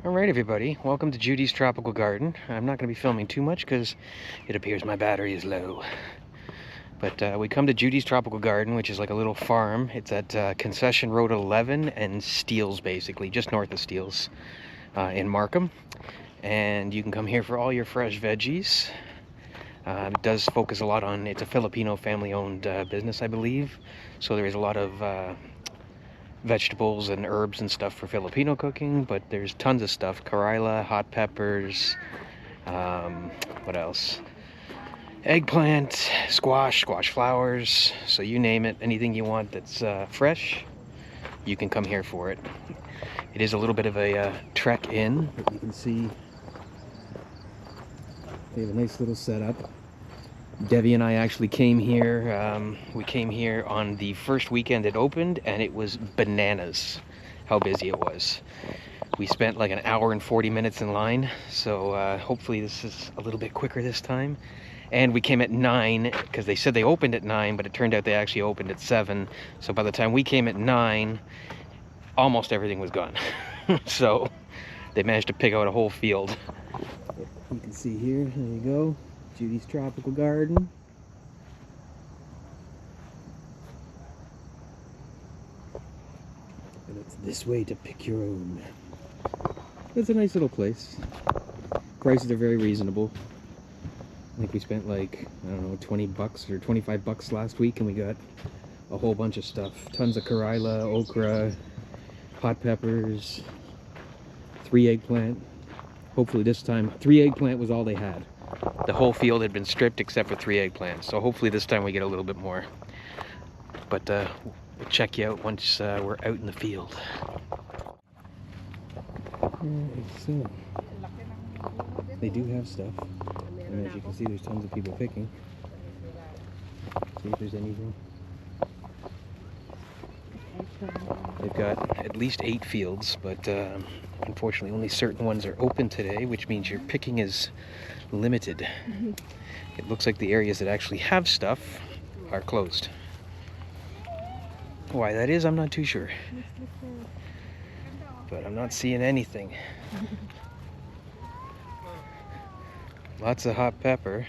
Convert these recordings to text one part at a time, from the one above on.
Alright everybody, welcome to Judy's Tropical Garden. I'm not going to be filming too much because it appears my battery is low. But we come to Judy's Tropical Garden, which is like a little farm. It's at Concession Road 11 and Steeles, basically, just north of Steeles in Markham. And you can come here for all your fresh veggies. It does focus a lot on, it's a Filipino family-owned business, I believe. So there is a lot of vegetables and herbs and stuff for Filipino cooking, but there's tons of stuff. Karila, hot peppers, what else? Eggplant, squash flowers, so you name it, anything you want that's fresh, you can come here for it. It is a little bit of a trek in, but you can see they have a nice little setup. Debbie and I actually came here, we came here on the first weekend it opened, and it was bananas how busy it was. We spent like an hour and 40 minutes in line, so hopefully this is a little bit quicker this time. And we came at 9, because they said they opened at 9, but it turned out they actually opened at 7. So by the time we came at 9, almost everything was gone. So they managed to pick out a whole field. You can see here, there you go. Judy's Tropical Garden. And it's this way to pick your own. It's a nice little place. Prices are very reasonable. I think we spent like, I don't know, 20 bucks or 25 bucks last week, and we got a whole bunch of stuff. Tons of Karila, okra, hot peppers, 3 eggplant. Hopefully this time, 3 eggplant was all they had. The whole field had been stripped except for 3 eggplants, so hopefully this time we get a little bit more. But we'll check you out once we're out in the field. So, they do have stuff, and as you can see there's tons of people picking. See if there's anything. They've got at least 8 fields, but unfortunately only certain ones are open today, which means your picking is limited. It looks like the areas that actually have stuff are closed. Why that is, I'm not too sure. But I'm not seeing anything. Lots of hot pepper.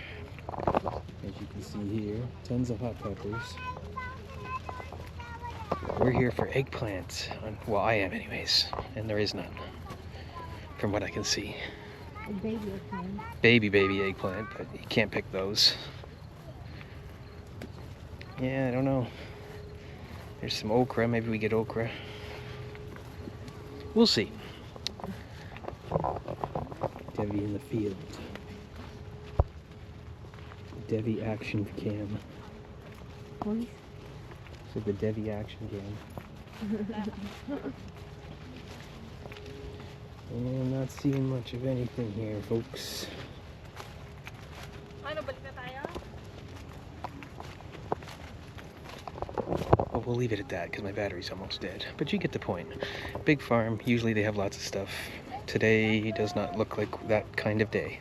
As you can see here, tons of hot peppers. We're here for eggplant. Well, I am anyways, and there is none, from what I can see. A baby eggplant. Baby eggplant, but you can't pick those. Yeah, I don't know. There's some okra, maybe we get okra. We'll see. Debbie in the field. Debbie action cam. Police? So the Debbie action cam. And I'm not seeing much of anything here, folks. Well, we'll leave it at that because my battery's almost dead. But you get the point. Big farm, usually they have lots of stuff. Today does not look like that kind of day.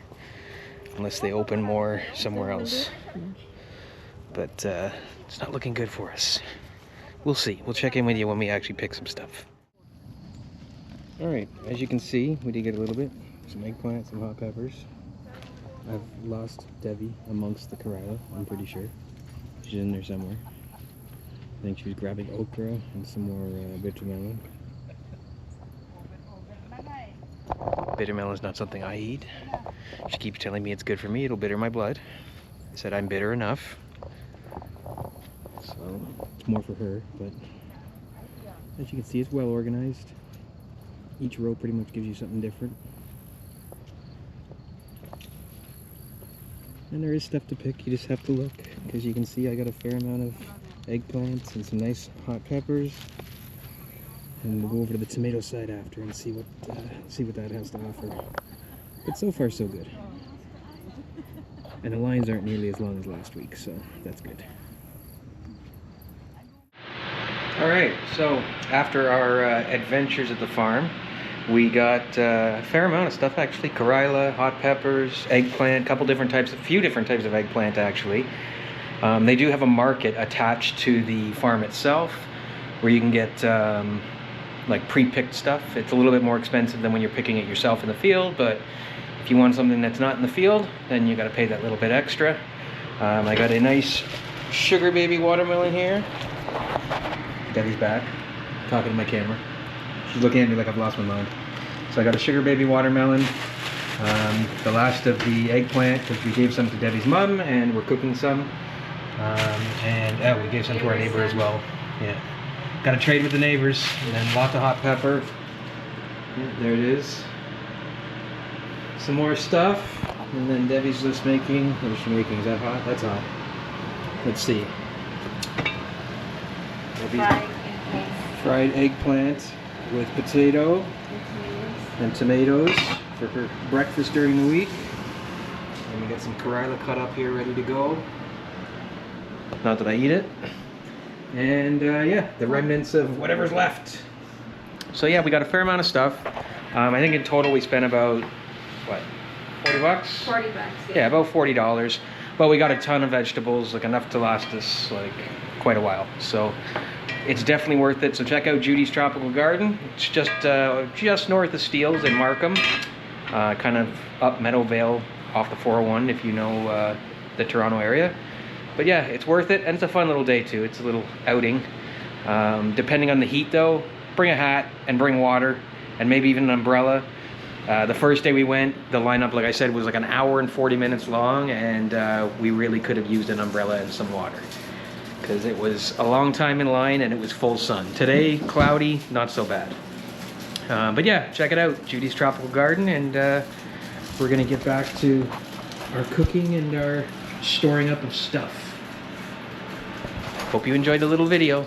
Unless they open more somewhere else. But it's not looking good for us. We'll see. We'll check in with you when we actually pick some stuff. Alright, as you can see, we did get a little bit. Some eggplant, some hot peppers. I've lost Debbie amongst the Karila, I'm pretty sure. She's in there somewhere. I think she was grabbing okra and some more bitter melon. Bitter melon is not something I eat. She keeps telling me it's good for me, it'll bitter my blood. I said I'm bitter enough. So, it's more for her, but as you can see, it's well organized. Each row pretty much gives you something different. And there is stuff to pick, you just have to look. Because you can see I got a fair amount of eggplants and some nice hot peppers. And we'll go over to the tomato side after and see what that has to offer. But so far so good. And the lines aren't nearly as long as last week, so that's good. Alright, so after our adventures at the farm, we got a fair amount of stuff actually. Karila, hot peppers, eggplant, a few different types of eggplant actually. They do have a market attached to the farm itself where you can get like pre-picked stuff. It's a little bit more expensive than when you're picking it yourself in the field, but if you want something that's not in the field, then you got to pay that little bit extra. I got a nice sugar baby watermelon here. Debbie's back, talking to my camera. She's looking at me like I've lost my mind. So I got a sugar baby watermelon. The last of the eggplant, because we gave some to Debbie's mom and we're cooking some. And we gave some to our neighbor as well. Yeah. Got to trade with the neighbors. And then lots of hot pepper. Yeah, there it is. Some more stuff. And then Debbie's just making, what is she making? Is that hot? That's hot. Let's see. Fried eggplant with potato and tomatoes for her breakfast during the week. And we got some Karila cut up here ready to go. Not that I eat it. And yeah, the remnants of whatever's left. So yeah, we got a fair amount of stuff. I think in total we spent about, what, 40 bucks? 40 bucks. Yeah, about $40. But we got a ton of vegetables, like enough to last us like quite a while. So it's definitely worth it. So check out Judy's Tropical Garden. It's just north of Steeles in Markham, kind of up Meadowvale off the 401 if you know the Toronto area. But yeah, it's worth it, and it's a fun little day too. It's a little outing. Depending on the heat though, bring a hat and bring water and maybe even an umbrella. The first day we went, the lineup, like I said, was like an hour and 40 minutes long, and we really could have used an umbrella and some water because it was a long time in line and it was full sun. Today, cloudy, not so bad. But yeah, check it out, Judy's Tropical Garden, and we're gonna get back to our cooking and our storing up of stuff. Hope you enjoyed the little video.